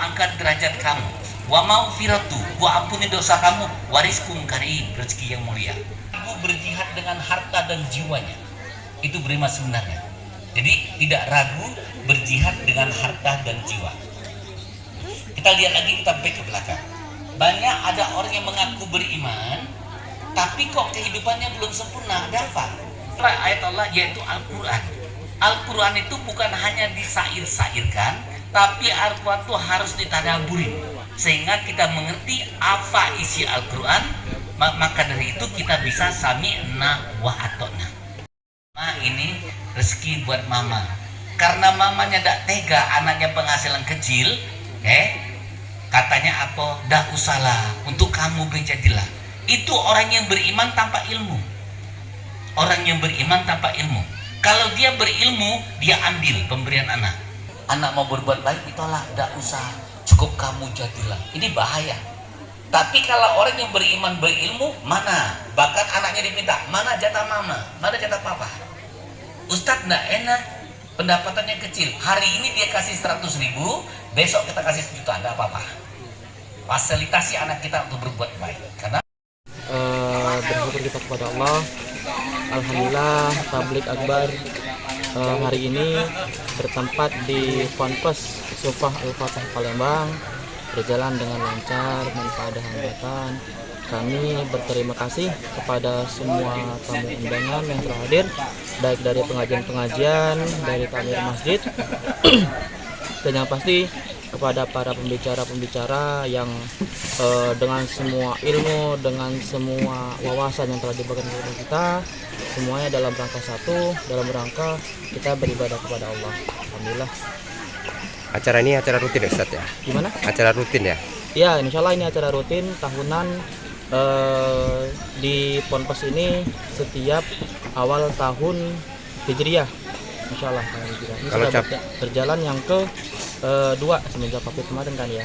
angkat derajat kamu. Wa maghfiratu, gua ampuni dosa kamu. Warizqun karim, rezeki yang mulia. Ibu berjihad dengan harta dan jiwanya. Itu beriman sebenarnya. Jadi tidak ragu berjihad dengan harta dan jiwa. Kita lihat lagi, kita back ke belakang. Banyak ada orang yang mengaku beriman, tapi kok kehidupannya belum sempurna. Ada apa? Ayat Allah yaitu Al-Quran. Al-Quran itu bukan hanya disair-sairkan, tapi Al-Quran itu harus ditadaburi sehingga kita mengerti apa isi Al-Quran. Maka dari itu kita bisa sami'na wa ata'na. Ini rezeki buat mama. Karena mamanya tidak tega anaknya penghasilan kecil, katanya apa? Dah usahlah, untuk kamu berjadilah. Itu orang yang beriman tanpa ilmu. Orang yang beriman tanpa ilmu. Kalau dia berilmu, dia ambil pemberian anak. Anak mau berbuat baik, ditolak. Dah usah, cukup kamu jadilah. Ini bahaya. Tapi kalau orang yang beriman berilmu, mana? Bahkan anaknya diminta, mana jatah mama? Mana jatah papa? Ustadz enggak enak, pendapatannya kecil. Hari ini dia kasih 100.000, besok kita kasih 1 juta, enggak apa-apa. Fasilitasi anak kita untuk berbuat baik. Karena bersyukur kita kepada Allah. Alhamdulillah tablik akbar hari ini bertempat di Ponpes Sufah Al-Fatah Palembang berjalan dengan lancar tanpa ada hambatan. Kami berterima kasih kepada semua tamu undangan yang telah hadir, baik dari pengajian-pengajian, dari takmir masjid, dan yang pasti kepada para pembicara-pembicara yang dengan semua ilmu, dengan semua wawasan yang telah diberikan kepada kita, semuanya dalam rangka satu, dalam rangka kita beribadah kepada Allah. Alhamdulillah. Acara ini acara rutin ya Ustadz ya? Gimana? Acara rutin ya? Ya, insya Allah ini acara rutin tahunan di Ponpes ini setiap awal tahun Hijriah. Insya Allah ini kalau sudah berjalan yang ke 2 semenjak Covid kemarin kan ya.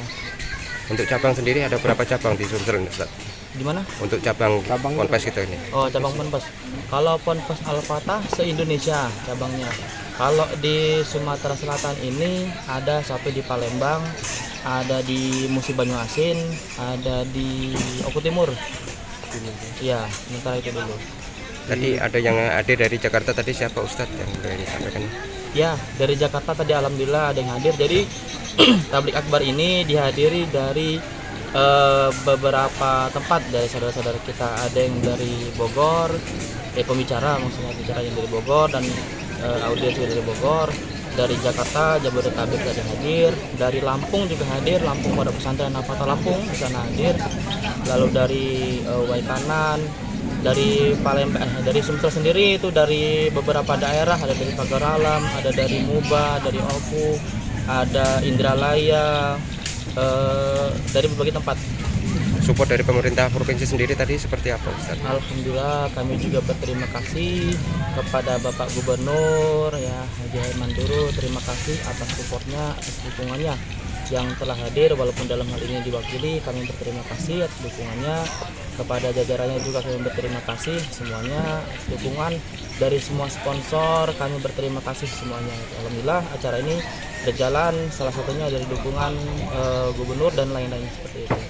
Untuk cabang sendiri ada berapa cabang di Sumsel Ustaz? Gimana? Untuk cabang Ponpes itu ini? Oh, cabang Ponpes. Kalau Ponpes Al-Fatah se-Indonesia cabangnya. Kalau di Sumatera Selatan ini ada satu di Palembang, ada di Musi Banyuasin, ada di Oku Timur. Iya, sementara itu dulu. Tadi ada yang hadir dari Jakarta tadi, siapa Ustadz yang dari sampaikan? Ya, dari Jakarta tadi alhamdulillah ada yang hadir. Jadi tablik akbar ini dihadiri dari beberapa tempat dari saudara-saudara kita. Ada yang dari Bogor, pembicara maksudnya bicara yang dari Bogor dan audiens juga dari Bogor. Dari Jakarta, Jabodetabek tadi hadir. Dari Lampung juga hadir, Lampung pada pesantren Al-Fatah Lampung di sana hadir. Lalu dari Waikanan, dari Palembang, dari Sumsel sendiri itu dari beberapa daerah, ada dari Pagar Alam, ada dari Muba, dari Oku, ada Indralaya, dari berbagai tempat. Support dari pemerintah provinsi sendiri tadi seperti apa Ustaz? Alhamdulillah kami juga berterima kasih kepada Bapak Gubernur ya Haji Haiman Duru, terima kasih atas supportnya, atas dukungannya yang telah hadir, walaupun dalam hal ini diwakili. Kami berterima kasih atas dukungannya. Kepada jajarannya juga kami berterima kasih semuanya atas dukungan. Dari semua sponsor kami berterima kasih semuanya. Alhamdulillah acara ini berjalan, salah satunya dari dukungan gubernur dan lain-lain seperti itu.